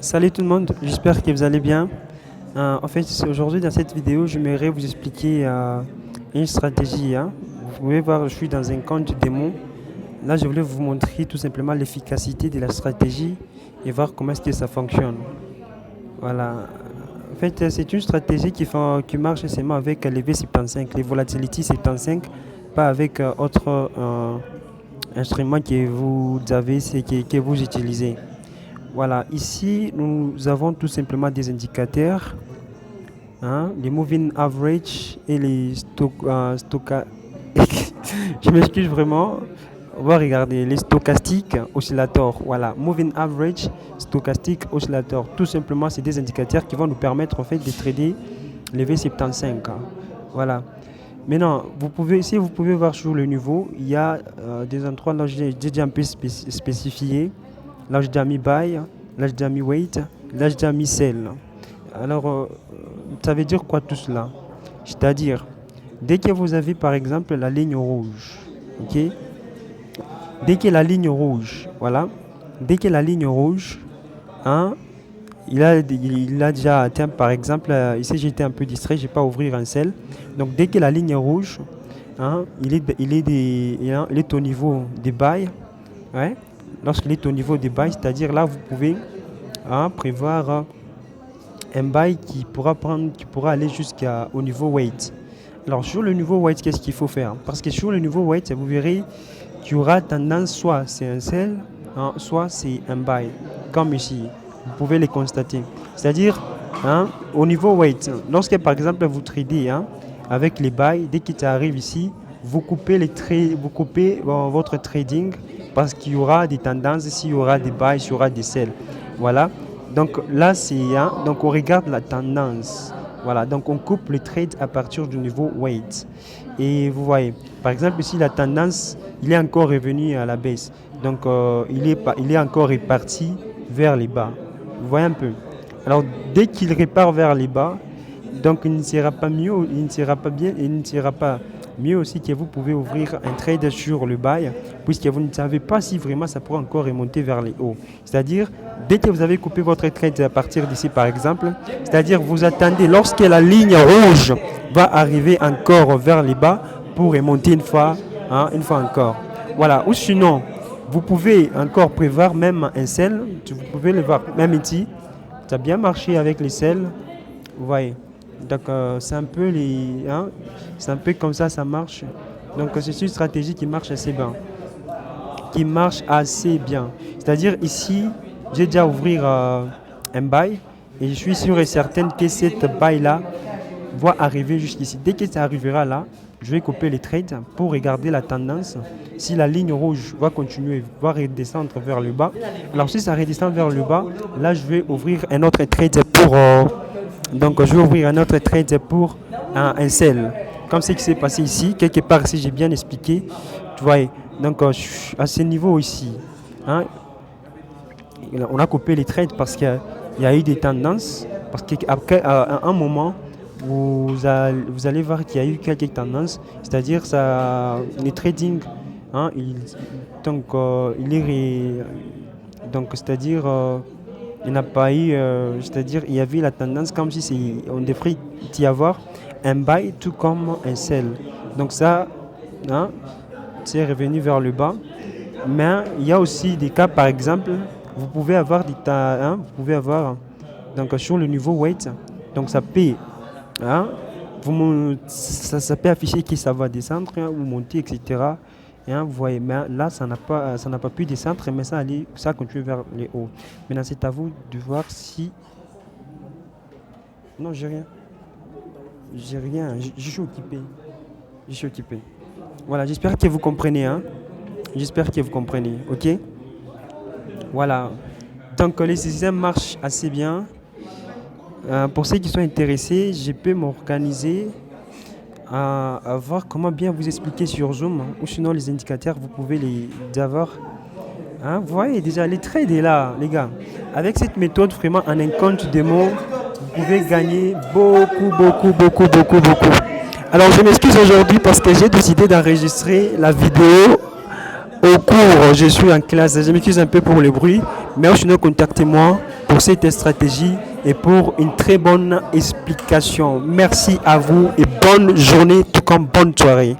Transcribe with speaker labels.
Speaker 1: Salut tout le monde, j'espère que vous allez bien. En fait, aujourd'hui dans cette vidéo, j'aimerais vous expliquer une stratégie, hein. Vous pouvez voir, je suis dans un compte démon. Là, je voulais vous montrer tout simplement l'efficacité de la stratégie et voir comment est-ce que ça fonctionne. Voilà. En fait, c'est une stratégie qui marche seulement avec les V75, les Volatility 75, pas avec autre instrument que vous avez, que vous utilisez. Voilà, ici nous avons tout simplement des indicateurs, hein, les moving average et les Je m'excuse vraiment. On va regarder les stochastiques oscillateurs. Voilà, moving average, stochastique, oscillator. Tout simplement, c'est des indicateurs qui vont nous permettre en fait de trader les V75, hein. Voilà. Maintenant, si vous pouvez voir sur le niveau, il y a des endroits là j'ai déjà un peu spécifié. Là, j'ai déjà mis buy, là, j'ai déjà mis wait, là, j'ai déjà mis sell. Alors, ça veut dire quoi tout cela? C'est-à-dire, dès que vous avez par exemple la ligne rouge, ok? Dès que la ligne rouge, voilà, dès que la ligne rouge, hein, il a déjà atteint par exemple, ici j'ai été un peu distrait, je n'ai pas ouvrir un sell. Donc, dès que la ligne rouge, hein, il est au niveau des buy, ouais. Lorsqu'il est au niveau des buy, c'est-à-dire là, vous pouvez prévoir un buy qui pourra aller jusqu'au niveau weight. Alors, sur le niveau weight, qu'est-ce qu'il faut faire? Parce que sur le niveau weight, vous verrez qu'il y aura tendance, soit c'est un sell, hein, soit c'est un buy, comme ici. Vous pouvez les constater. C'est-à-dire, hein, au niveau weight, lorsque par exemple vous tradez, hein, avec les buy, dès qu'il arrive ici, vous coupez votre trading parce qu'il y aura des tendances, s'il y aura des buys, s'il y aura des sells. Voilà. Donc là, donc on regarde la tendance. Voilà. Donc on coupe le trade à partir du niveau weight. Et vous voyez, par exemple ici la tendance, il est encore revenu à la baisse. Donc il est encore reparti vers les bas. Vous voyez un peu. Alors dès qu'il repart vers les bas, donc il ne sera pas mieux, il ne sera pas bien, il ne sera pas mieux aussi que vous pouvez ouvrir un trade sur le buy, puisque vous ne savez pas si vraiment ça pourra encore remonter vers les hauts. C'est-à-dire, dès que vous avez coupé votre trade à partir d'ici par exemple, c'est-à-dire vous attendez lorsque la ligne rouge va arriver encore vers les bas pour remonter une fois encore. Voilà, ou sinon, vous pouvez encore prévoir même un sell, vous pouvez le voir, même ici, ça a bien marché avec les sells, vous voyez. Donc c'est un peu c'est un peu comme ça marche. Donc c'est une stratégie qui marche assez bien. C'est-à-dire ici, j'ai déjà ouvrir un buy et je suis sûr et certain que cette buy là va arriver jusqu'ici. Dès que ça arrivera là, je vais couper les trades pour regarder la tendance. Si la ligne rouge va continuer, va redescendre vers le bas. Alors si ça redescend vers le bas, là je vais ouvrir un autre trade pour donc je vais ouvrir un autre trade pour un sell. Comme ce qui s'est passé ici, quelque part ici j'ai bien expliqué. Tu vois, donc à ce niveau ici, hein, on a coupé les trades parce qu'il y a eu des tendances. Parce qu'à un moment, vous allez voir qu'il y a eu quelques tendances. C'est-à-dire les trading, hein, c'est-à-dire il n'a pas eu, c'est-à-dire il y avait la tendance comme si on devrait y avoir un buy tout comme un sell. Donc ça, hein, c'est revenu vers le bas. Mais il y a aussi des cas, par exemple, vous pouvez avoir donc sur le niveau weight, donc ça peut, hein, ça peut afficher que ça va descendre, hein, ou monter, etc. Hein, vous voyez, mais là, ça n'a pas pu descendre, mais ça continue vers les hauts. Maintenant, c'est à vous de voir si... Non, j'ai rien. J'ai rien, je suis occupé. Je suis occupé. Voilà, j'espère que vous comprenez, hein. J'espère que vous comprenez, ok? Voilà. Donc, les systèmes marchent assez bien. Pour ceux qui sont intéressés, je peux m'organiser à voir comment bien vous expliquer sur Zoom, hein, ou sinon les indicateurs, vous pouvez les avoir. Hein, vous voyez déjà, les trades est là, les gars. Avec cette méthode, vraiment, en un compte démo, vous pouvez gagner beaucoup. Alors, je m'excuse aujourd'hui parce que j'ai décidé d'enregistrer la vidéo au cours. Je suis en classe. Je m'excuse un peu pour le bruit, mais sinon, contactez-moi pour pour cette stratégie et pour une très bonne explication. Merci à vous et bonne journée, tout comme bonne soirée.